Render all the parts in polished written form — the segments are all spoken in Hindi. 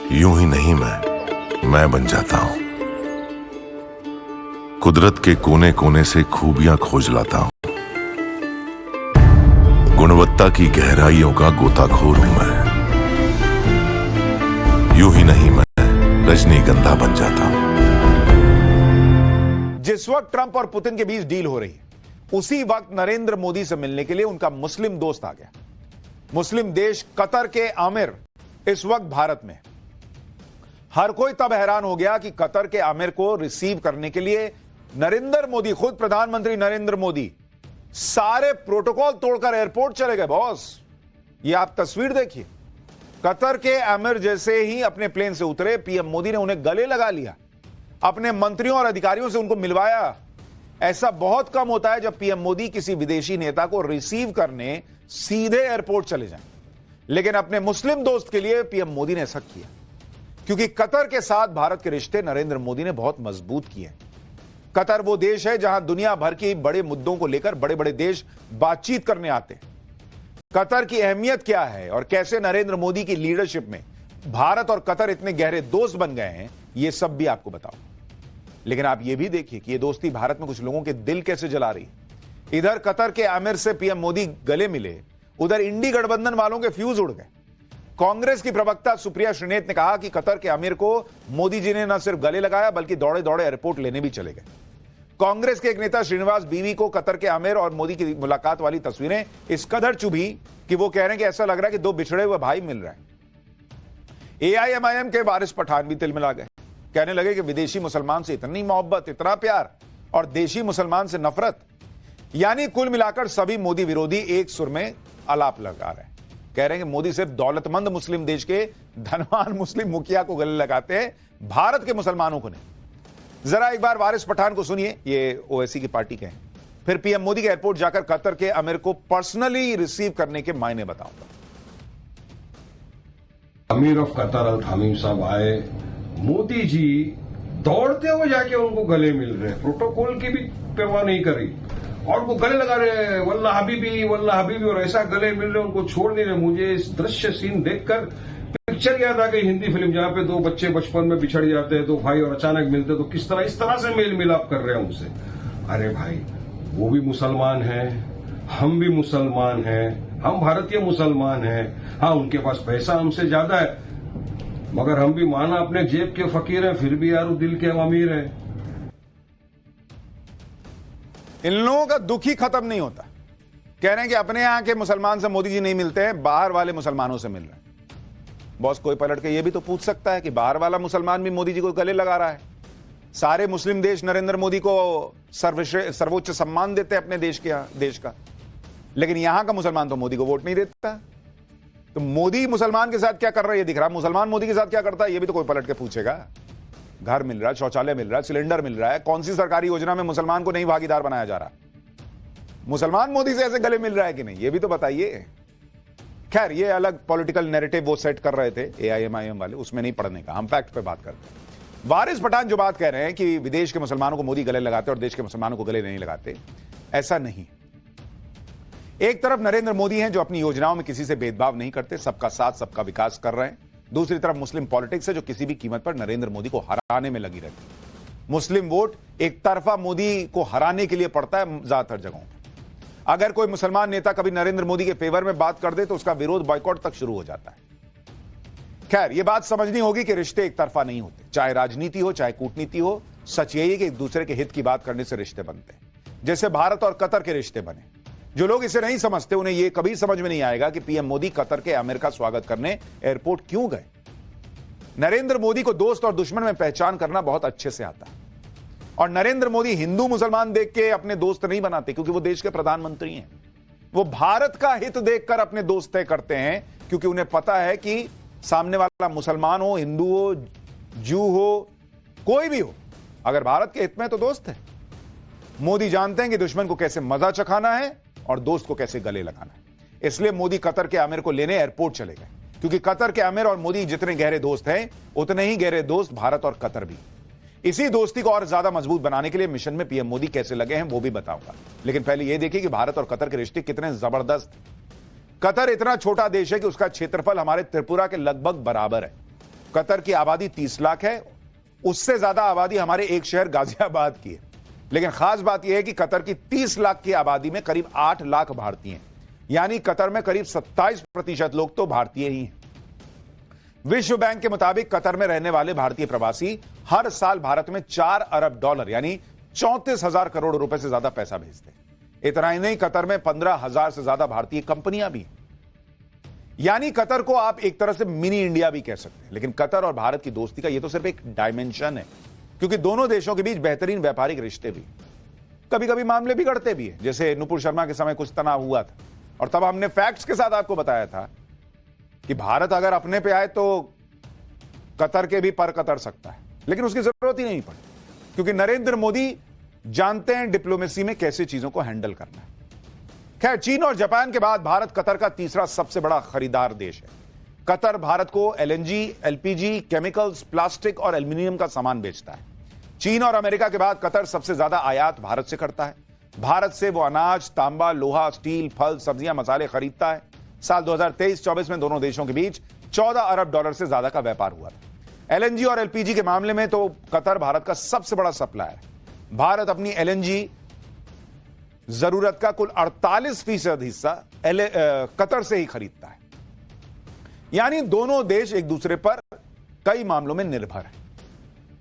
यूं ही नहीं मैं बन जाता हूं। कुदरत के कोने कोने से खूबियां खोज लाता हूं। गुणवत्ता की गहराइयों का गोताखोर हूं मैं। यूं ही नहीं मैं रजनीगंधा बन जाता हूं। जिस वक्त ट्रंप और पुतिन के बीच डील हो रही है, उसी वक्त नरेंद्र मोदी से मिलने के लिए उनका मुस्लिम दोस्त आ गया। मुस्लिम देश कतर के आमिर इस वक्त भारत में। हर कोई तब हैरान हो गया कि कतर के आमिर को रिसीव करने के लिए नरेंद्र मोदी, खुद प्रधानमंत्री नरेंद्र मोदी, सारे प्रोटोकॉल तोड़कर एयरपोर्ट चले गए। बॉस, ये आप तस्वीर देखिए। कतर के आमिर जैसे ही अपने प्लेन से उतरे, पीएम मोदी ने उन्हें गले लगा लिया, अपने मंत्रियों और अधिकारियों से उनको मिलवाया। ऐसा बहुत कम होता है जब पीएम मोदी किसी विदेशी नेता को रिसीव करने सीधे एयरपोर्ट चले जाएं, लेकिन अपने मुस्लिम दोस्त के लिए पीएम मोदी ने ऐसा किया, क्योंकि कतर के साथ भारत के रिश्ते नरेंद्र मोदी ने बहुत मजबूत किए हैं। कतर वो देश है जहां दुनिया भर के बड़े मुद्दों को लेकर बड़े बड़े देश बातचीत करने आते हैं। कतर की अहमियत क्या है और कैसे नरेंद्र मोदी की लीडरशिप में भारत और कतर इतने गहरे दोस्त बन गए हैं, ये सब भी आपको बताओ। लेकिन आप ये भी देखिए कि ये दोस्ती भारत में कुछ लोगों के दिल कैसे जला रही है। इधर कतर के आमिर से पीएम मोदी गले मिले, उधर इंडी गठबंधन वालों के फ्यूज उड़ गए। कांग्रेस की प्रवक्ता सुप्रिया श्रीनेत ने कहा कि कतर के आमिर को मोदी जी ने न सिर्फ गले लगाया, बल्कि दौड़े दौड़े एयरपोर्ट लेने भी चले गए। कांग्रेस के एक नेता श्रीनिवास बीवी को कतर के आमिर और मोदी की मुलाकात वाली तस्वीरें इस कदर चुभी कि वो कह रहे हैं कि ऐसा लग रहा है कि दो बिछड़े हुए भाई मिल रहे हैं। एआईएमआईएम के वारिस पठान भी तिलमिला गए, कहने लगे कि विदेशी मुसलमान से इतनी मोहब्बत, इतना प्यार, और देशी मुसलमान से नफरत। यानी कुल मिलाकर सभी मोदी विरोधी एक सुर में आलाप लगा रहे हैं। कह रहे हैं कि मोदी सिर्फ दौलतमंद मुस्लिम देश के धनवान मुस्लिम मुखिया को गले लगाते हैं, भारत के मुसलमानों को नहीं। जरा एक बार वारिस पठान को सुनिए, ये ओवैसी की पार्टी के हैं। फिर पीएम मोदी के एयरपोर्ट जाकर कतर के आमिर को पर्सनली रिसीव करने के मायने बताऊंगा। अमीर ऑफ कतर अल थामीम साहब आए, मोदी जी दौड़ते हुए जाके उनको गले मिल रहे हैं, प्रोटोकॉल की भी परवाह नहीं करी, और वो गले लगा रहे हैं, वल्लाह हबीबी, और ऐसा गले मिल रहे, उनको छोड़ नहीं रहे। मुझे इस दृश्य सीन देखकर पिक्चर याद आ गई, हिंदी फिल्म, जहां पे दो बच्चे बचपन में बिछड़ जाते हैं, दो भाई, और अचानक मिलते तो किस तरह इस तरह से मेल मिलाप कर रहे हैं उनसे। अरे भाई, वो भी मुसलमान हैं, हम भी मुसलमान हैं, हम भारतीय मुसलमान हैं। हाँ, उनके पास पैसा हमसे ज्यादा है, मगर हम भी माना अपने जेब के फकीर हैं, फिर भी यार दिल के हम अमीर हैं। इन लोगों का दुख ही खत्म नहीं होता। कह रहे हैं कि अपने यहां के मुसलमान से मोदी जी नहीं मिलते हैं, बाहर वाले मुसलमानों से मिल रहे हैं। बॉस, कोई पलट के ये भी तो पूछ सकता है कि बाहर वाला मुसलमान भी मोदी जी को गले लगा रहा है। सारे मुस्लिम देश नरेंद्र मोदी को सर्वोच्च सम्मान देते हैं अपने देश का, लेकिन यहां का मुसलमान तो मोदी को वोट नहीं देता। तो मोदी मुसलमान के साथ क्या कर रहा है ये दिख रहा है, मुसलमान मोदी के साथ क्या करता है ये भी तो कोई पलट के पूछेगा। घर मिल रहा है, शौचालय मिल रहा है, सिलेंडर मिल रहा है, कौन सी सरकारी योजना में मुसलमान को नहीं भागीदार बनाया जा रहा? मुसलमान मोदी से ऐसे गले मिल रहा है कि नहीं, ये भी तो बताइए। खैर, ये अलग पॉलिटिकल नैरेटिव वो सेट कर रहे थे एआईएमआईएम वाले, उसमें नहीं पढ़ने का, हम फैक्ट पे बात करते हैं। वारिस पठान जो बात कह रहे हैं कि विदेश के मुसलमानों को मोदी गले लगाते और देश के मुसलमानों को गले नहीं लगाते, ऐसा नहीं। एक तरफ नरेंद्र मोदी हैं जो अपनी योजनाओं में किसी से भेदभाव नहीं करते, सबका साथ सबका विकास कर रहे हैं। दूसरी तरफ मुस्लिम पॉलिटिक्स है जो किसी भी कीमत पर नरेंद्र मोदी को हराने में लगी रहती है। मुस्लिम वोट एक तरफा मोदी को हराने के लिए पड़ता है ज्यादातर जगहों। अगर कोई मुसलमान नेता कभी नरेंद्र मोदी के फेवर में बात कर दे तो उसका विरोध बॉयकॉट तक शुरू हो जाता है। खैर, यह बात समझनी होगी कि रिश्ते एक तरफा नहीं होते, चाहे राजनीति हो चाहे कूटनीति हो। सच यही है कि एक दूसरे के हित की बात करने से रिश्ते बनते हैं, जैसे भारत और कतर के रिश्ते बने। जो लोग इसे नहीं समझते उन्हें यह कभी समझ में नहीं आएगा कि पीएम मोदी कतर के आमिर का स्वागत करने एयरपोर्ट क्यों गए। नरेंद्र मोदी को दोस्त और दुश्मन में पहचान करना बहुत अच्छे से आता है, और नरेंद्र मोदी हिंदू मुसलमान देख के अपने दोस्त नहीं बनाते, क्योंकि वो देश के प्रधानमंत्री हैं। वो भारत का हित देखकर अपने दोस्त तय करते हैं, क्योंकि उन्हें पता है कि सामने वाला मुसलमान हो, हिंदू हो, जू हो, कोई भी हो, अगर भारत के हित में तो दोस्त है। मोदी जानते हैं कि दुश्मन को कैसे मजा चखाना है और दोस्त को कैसे गले लगाना है। इसलिए मोदी कतर के आमिर को लेने एयरपोर्ट चले गए, क्योंकि कतर के आमिर और मोदी जितने गहरे दोस्त हैं, उतने ही गहरे दोस्त भारत और कतर भी। इसी दोस्ती को और ज्यादा मजबूत बनाने के लिए मिशन में पीएम मोदी कैसे लगे हैं वो भी बताऊंगा। लेकिन पहले यह देखिए कि भारत और कतर के रिश्ते कितने जबरदस्त हैं। कतर इतना छोटा देश है कि उसका क्षेत्रफल हमारे त्रिपुरा के लगभग बराबर है। कतर की आबादी 30 लाख है, उससे ज्यादा आबादी हमारे एक शहर गाजियाबाद की है। लेकिन खास बात यह है कि कतर की 30 लाख की आबादी में करीब 8 लाख भारतीय हैं, यानी कतर में करीब 27% लोग तो भारतीय ही हैं। विश्व बैंक के मुताबिक कतर में रहने वाले भारतीय प्रवासी हर साल भारत में 4 अरब डॉलर यानी 34,000 करोड़ रुपए से ज्यादा पैसा भेजते हैं। इतना ही नहीं, कतर में 15,000 से ज्यादा भारतीय कंपनियां भी हैं। यानी कतर को आप एक तरह से मिनी इंडिया भी कह सकते हैं। लेकिन कतर और भारत की दोस्ती का यह तो सिर्फ एक डायमेंशन है, क्योंकि दोनों देशों के बीच बेहतरीन व्यापारिक रिश्ते भी, कभी कभी मामले बिगड़ते भी हैं। जैसे नुपुर शर्मा के समय कुछ तनाव हुआ था और तब हमने फैक्ट्स के साथ आपको बताया था कि भारत अगर अपने पे आए तो कतर के भी पर कतर सकता है, लेकिन उसकी जरूरत ही नहीं पड़ी, क्योंकि नरेंद्र मोदी जानते हैं डिप्लोमेसी में कैसे चीजों को हैंडल करना है। खैर, चीन और जापान के बाद भारत कतर का तीसरा सबसे बड़ा खरीदार देश है। कतर भारत को एलएनजी, एलपीजी, केमिकल्स, प्लास्टिक और एल्यूमिनियम का सामान बेचता है। चीन और अमेरिका के बाद कतर सबसे ज्यादा आयात भारत से करता है। भारत से वो अनाज, तांबा, लोहा, स्टील, फल, सब्जियां, मसाले खरीदता है। साल 2023-24 में दोनों देशों के बीच 14 अरब डॉलर से ज्यादा का व्यापार हुआ था। एलएनजी और एलपीजी के मामले में तो कतर भारत का सबसे बड़ा सप्लायर है। भारत अपनी एलएनजी जरूरत का कुल 48% हिस्सा कतर से ही खरीदता है। यानी दोनों देश एक दूसरे पर कई मामलों में निर्भर हैं।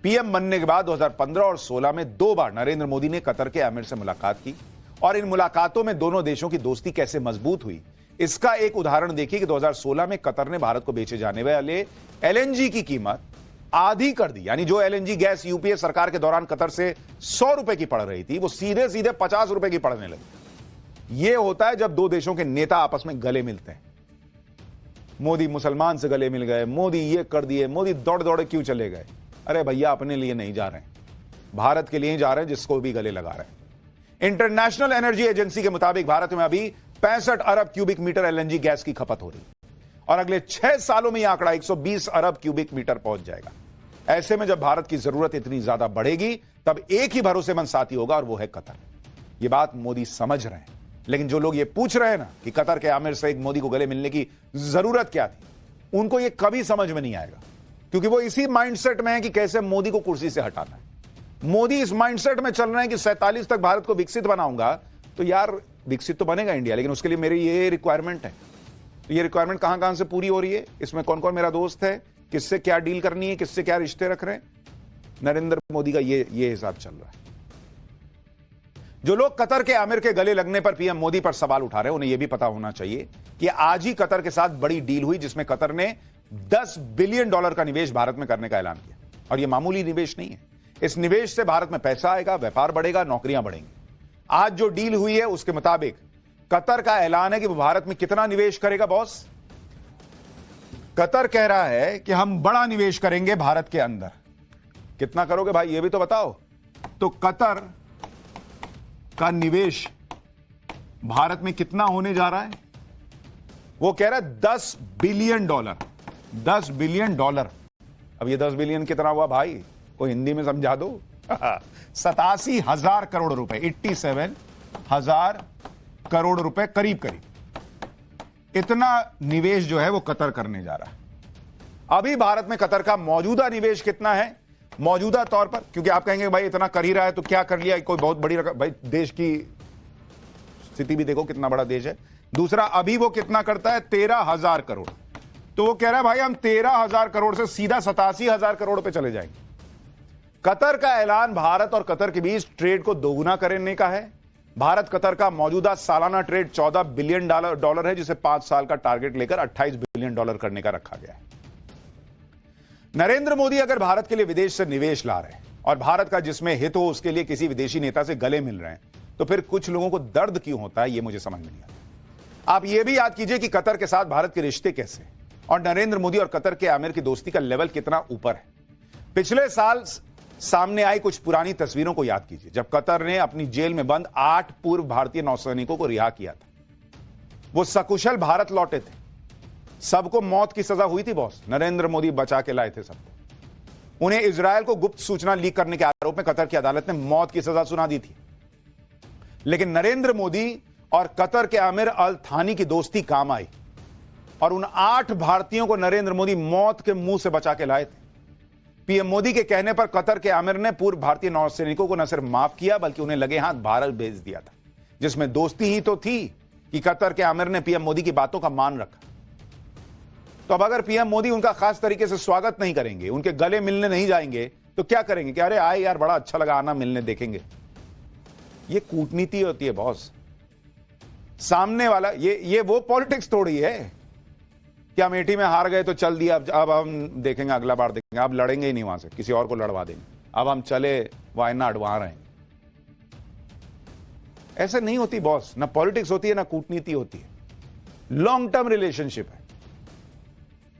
पीएम बनने के बाद 2015 और 16 में 2 बार नरेंद्र मोदी ने कतर के आमिर से मुलाकात की और इन मुलाकातों में दोनों देशों की दोस्ती कैसे मजबूत हुई, इसका एक उदाहरण देखिए कि 2016 में कतर ने भारत को बेचे जाने वाले एलएनजी की कीमत आधी कर दी। यानी जो एलएनजी गैस यूपीए सरकार के दौरान कतर से 100 रुपए की पड़ रही थी, वो सीधे सीधे 50 रुपए की पड़ने लगी। यह होता है जब दो देशों के नेता आपस में गले मिलते हैं। मोदी मुसलमान से गले मिल गए, मोदी ये कर दिए, मोदी दौड़ दौड़े क्यों चले गए? अरे भैया, अपने लिए नहीं जा रहे हैं, भारत के लिए ही जा रहे हैं, जिसको भी गले लगा रहे हैं। इंटरनेशनल एनर्जी एजेंसी के मुताबिक भारत में अभी 65 अरब क्यूबिक मीटर एलएनजी गैस की खपत हो रही है और अगले 6 सालों में यह आंकड़ा 120 अरब क्यूबिक मीटर पहुंच जाएगा। ऐसे में जब भारत की जरूरत इतनी ज्यादा बढ़ेगी, तब एक ही भरोसेमंद साथी होगा और वो है कतर। यह बात मोदी समझ रहे हैं, लेकिन जो लोग ये पूछ रहे हैं ना कि कतर के आमिर से मोदी को गले मिलने की जरूरत क्या थी, उनको ये कभी समझ में नहीं आएगा, क्योंकि वो इसी माइंडसेट में है कि कैसे मोदी को कुर्सी से हटाना है। मोदी इस माइंडसेट में चल रहे हैं कि 47 तक भारत को विकसित बनाऊंगा। तो यार, विकसित तो बनेगा इंडिया, लेकिन उसके लिए मेरी ये रिक्वायरमेंट है। तो ये रिक्वायरमेंट कहां कहां से पूरी हो रही है, इसमें कौन कौन मेरा दोस्त है, किससे क्या डील करनी है, किससे क्या रिश्ते रख रहे हैं, नरेंद्र मोदी का ये हिसाब चल रहा है। जो लोग कतर के आमिर के गले लगने पर पीएम मोदी पर सवाल उठा रहे हैं, उन्हें यह भी पता होना चाहिए कि आज ही कतर के साथ बड़ी डील हुई, जिसमें कतर ने $10 बिलियन का निवेश भारत में करने का ऐलान किया। और यह मामूली निवेश नहीं है। इस निवेश से भारत में पैसा आएगा, व्यापार बढ़ेगा, नौकरियां बढ़ेंगी। आज जो डील हुई है उसके मुताबिक कतर का ऐलान है कि वो भारत में कितना निवेश करेगा। बॉस, कतर कह रहा है कि हम बड़ा निवेश करेंगे भारत के अंदर। कितना करोगे भाई, ये भी तो बताओ। तो कतर का निवेश भारत में कितना होने जा रहा है? वो कह रहा है $10 बिलियन। $10 बिलियन। अब ये 10 बिलियन कितना हुआ भाई, को हिंदी में समझा दो। 87,000 करोड़ रुपए, 87,000 करोड़ रुपए करीब इतना निवेश जो है वो कतर करने जा रहा है। अभी भारत में कतर का मौजूदा निवेश कितना है? मौजूदा तौर पर, क्योंकि आप कहेंगे भाई इतना कर ही रहा है तो क्या कर लिया, कोई बहुत बड़ी रकम। भाई देश की स्थिति भी देखो, कितना बड़ा देश है। दूसरा, अभी वो कितना करता है? 13,000 करोड़। तो वो कह रहा है भाई हम 13,000 करोड़ से सीधा 87,000 करोड़ पे चले जाएंगे। कतर का ऐलान भारत और कतर के बीच ट्रेड को दोगुना करने का है। भारत कतर का मौजूदा सालाना ट्रेड $14 बिलियन है, जिसे 5 साल का टारगेट लेकर $28 बिलियन करने का रखा गया है। नरेंद्र मोदी अगर भारत के लिए विदेश से निवेश ला रहे हैं और भारत का जिसमें हित हो उसके लिए किसी विदेशी नेता से गले मिल रहे हैं, तो फिर कुछ लोगों को दर्द क्यों होता है, यह मुझे समझ में नहीं आता। आप यह भी याद कीजिए कि कतर के साथ भारत के रिश्ते कैसे हैं और नरेंद्र मोदी और कतर के आमिर की दोस्ती का लेवल कितना ऊपर है। पिछले साल सामने आई कुछ पुरानी तस्वीरों को याद कीजिए, जब कतर ने अपनी जेल में बंद 8 पूर्व भारतीय नौसैनिकों को रिहा किया था। वो सकुशल भारत लौटे थे। सबको मौत की सजा हुई थी बॉस, नरेंद्र मोदी बचा के लाए थे सबको। उन्हें इजरायल को गुप्त सूचना लीक करने के आरोप में कतर की अदालत ने मौत की सजा सुना दी थी। लेकिन नरेंद्र मोदी और कतर के आमिर अल थानी की दोस्ती काम आई। और उन 8 भारतीयों को नरेंद्र मोदी मौत के मुंह से बचा के लाए थे। पीएम मोदी के कहने पर कतर के आमिर ने पूर्व भारतीय नौसैनिकों को न सिर्फ माफ किया बल्कि उन्हें लगे हाथ भारत भेज दिया था, जिसमें दोस्ती ही तो थी कि कतर के आमिर ने पीएम मोदी की बातों का मान रखा। तो अब अगर पीएम मोदी उनका खास तरीके से स्वागत नहीं करेंगे, उनके गले मिलने नहीं जाएंगे, तो क्या करेंगे कि अरे आए यार, बड़ा अच्छा लगा, आना, मिलने, देखेंगे। ये कूटनीति होती है बॉस। सामने वाला ये वो पॉलिटिक्स थोड़ी है कि अमेठी में हार गए तो चल दिया, अब हम देखेंगे, अगला बार देखेंगे, अब लड़ेंगे ही नहीं, वहां से किसी और को लड़वा देंगे, अब हम चले वायनाड, वहां रहें। ऐसे नहीं होती बॉस, ना पॉलिटिक्स होती है ना कूटनीति होती है। लॉन्ग टर्म रिलेशनशिप है,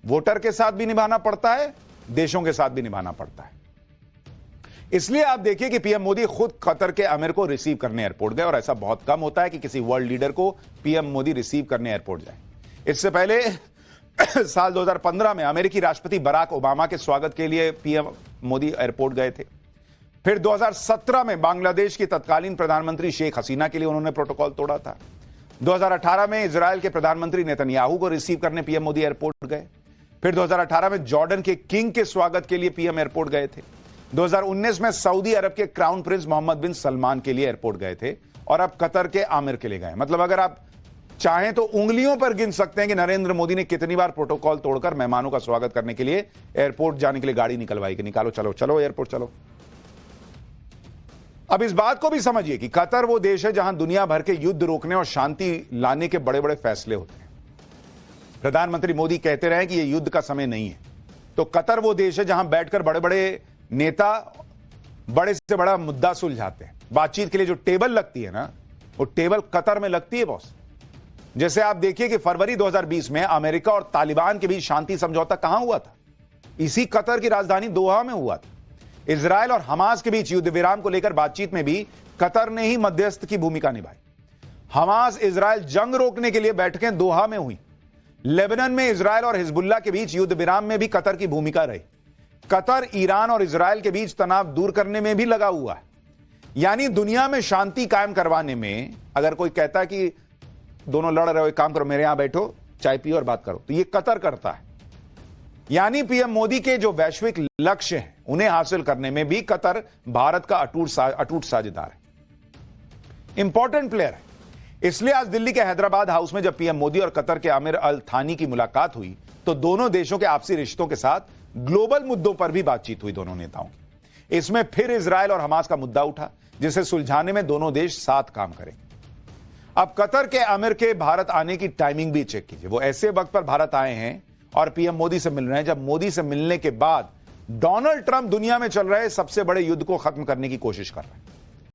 वोटर के साथ भी निभाना पड़ता है, देशों के साथ भी निभाना पड़ता है। इसलिए आप देखिए कि पीएम मोदी खुद कतर के आमिर को रिसीव करने एयरपोर्ट गए, और ऐसा बहुत कम होता है कि किसी वर्ल्ड लीडर को पीएम मोदी रिसीव करने एयरपोर्ट जाए। इससे पहले साल 2015 में अमेरिकी राष्ट्रपति बराक ओबामा के स्वागत के लिए पीएम मोदी एयरपोर्ट गए थे। फिर 2017 में बांग्लादेश की तत्कालीन प्रधानमंत्री शेख हसीना के लिए उन्होंने प्रोटोकॉल तोड़ा था। 2018 में इजरायल के प्रधानमंत्री नेतन्याहू को रिसीव करने पीएम मोदी एयरपोर्ट गए। फिर 2018 में जॉर्डन के किंग के स्वागत के लिए पीएम एयरपोर्ट गए थे। 2019 में सऊदी अरब के क्राउन प्रिंस मोहम्मद बिन सलमान के लिए एयरपोर्ट गए थे, और अब कतर के आमिर के लिए गए। मतलब अगर आप चाहें तो उंगलियों पर गिन सकते हैं कि नरेंद्र मोदी ने कितनी बार प्रोटोकॉल तोड़कर मेहमानों का स्वागत करने के लिए एयरपोर्ट जाने के लिए गाड़ी निकलवाई कि निकालो, चलो चलो एयरपोर्ट चलो। अब इस बात को भी समझिए कि कतर वो देश है जहां दुनिया भर के युद्ध रोकने और शांति लाने के बड़े बड़े फैसले होते हैं। प्रधानमंत्री मोदी कहते रहे कि यह युद्ध का समय नहीं है, तो कतर वो देश है जहां बैठकर बड़े बड़े नेता बड़े से बड़ा मुद्दा सुलझाते हैं। बातचीत के लिए जो टेबल लगती है ना, वो टेबल कतर में लगती है बॉस। जैसे आप देखिए कि फरवरी 2020 में अमेरिका और तालिबान के बीच शांति समझौता कहां हुआ था? इसी कतर की राजधानी दोहा में हुआ था। इजरायल और हमास के बीच युद्ध विराम को लेकर बातचीत में भी कतर ने ही मध्यस्थ की भूमिका निभाई। हमास इजरायल जंग रोकने के लिए बैठकें दोहा में हुई। लेबनान में इजरायल और हिजबुल्लाह के बीच युद्ध विराम में भी कतर की भूमिका रही। कतर ईरान और इजरायल के बीच तनाव दूर करने में भी लगा हुआ है। यानी दुनिया में शांति कायम करवाने में अगर कोई कहता है कि दोनों लड़ रहे हो, एक काम करो, मेरे यहां बैठो, चाय पियो और बात करो, तो ये कतर करता है। यानी पीएम मोदी के जो वैश्विक लक्ष्य हैं उन्हें हासिल करने में भी कतर भारत का अटूट साझेदार है, इंपॉर्टेंट प्लेयर है। इसलिए आज दिल्ली के हैदराबाद हाउस में जब पीएम मोदी और कतर के आमिर अल थानी की मुलाकात हुई तो दोनों देशों के आपसी रिश्तों के साथ ग्लोबल मुद्दों पर भी बातचीत हुई दोनों नेताओं की। इसमें फिर इजरायल और हमास का मुद्दा उठा, जिसे सुलझाने में दोनों देश साथ काम करेंगे। अब कतर के आमिर के भारत आने की टाइमिंग भी चेक कीजिए। वो ऐसे वक्त पर भारत आए हैं और पीएम मोदी से मिल रहे हैं जब मोदी से मिलने के बाद डोनाल्ड ट्रंप दुनिया में चल रहे सबसे बड़े युद्ध को खत्म करने की कोशिश कर रहे हैं।